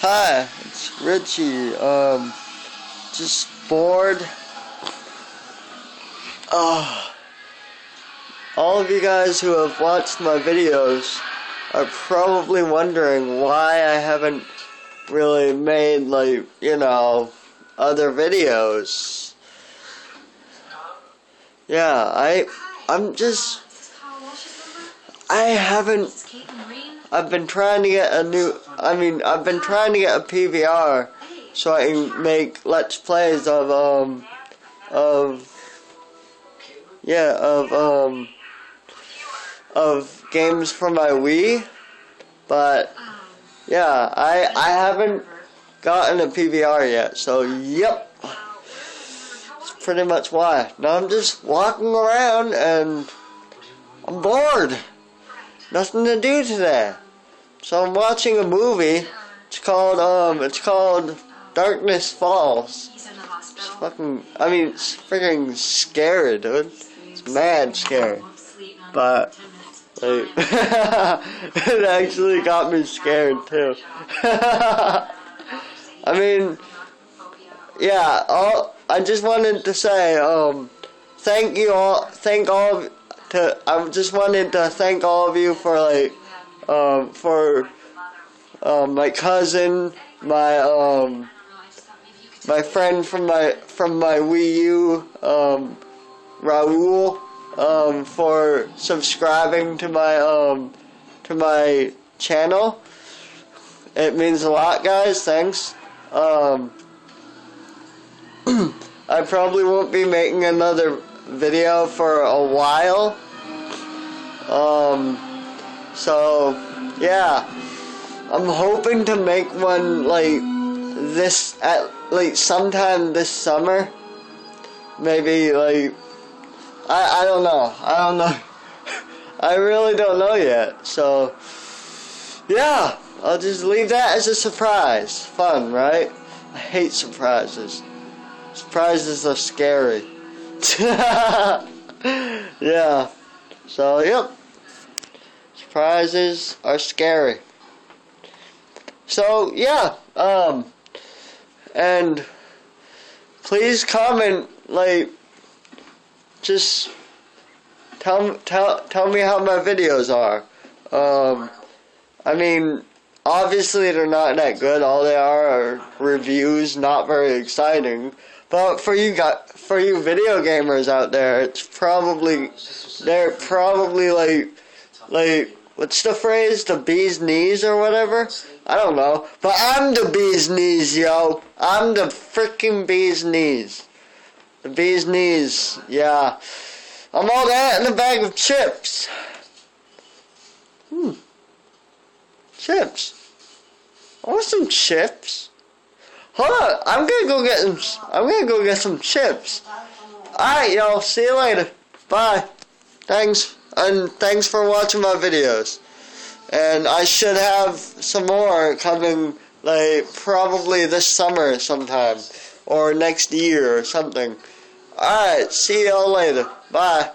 Hi, it's Richie. Just bored. All of you guys who have watched my videos are probably wondering why I haven't really made, other videos. Yeah, I've been trying to get a PVR so I can make Let's Plays of games for my Wii, but yeah, I haven't gotten a PVR yet, so yep, that's pretty much why. Now I'm just walking around and I'm bored, nothing to do today, so I'm watching a movie. It's called Darkness Falls. It's freaking scary, dude. It's mad scary. But it actually got me scared too. I just wanted to say, I just wanted to thank all of you for my cousin, my friend from my Wii U, Raul, for subscribing to my channel. It means a lot, guys. Thanks. I probably won't be making another video for a while. So yeah, I'm hoping to make one sometime this summer. Maybe I don't know. I really don't know yet. So yeah, I'll just leave that as a surprise. Fun, right? I hate surprises. Surprises are scary. Yeah. So yep. Surprises are scary. So yeah, and please comment, just tell me how my videos are. Obviously they're not that good. All they are reviews, not very exciting. But for you video gamers out there, they're probably what's the phrase? The bee's knees or whatever? I don't know. But I'm the bee's knees, yo. I'm the freaking bee's knees. The bee's knees, yeah. I'm all that in a bag of chips. Chips. I want some chips. Hold on, I'm gonna go get some chips. Alright, y'all. See you later. Bye. Thanks. And thanks for watching my videos. And I should have some more coming, probably this summer sometime. Or next year or something. Alright, see y'all later. Bye.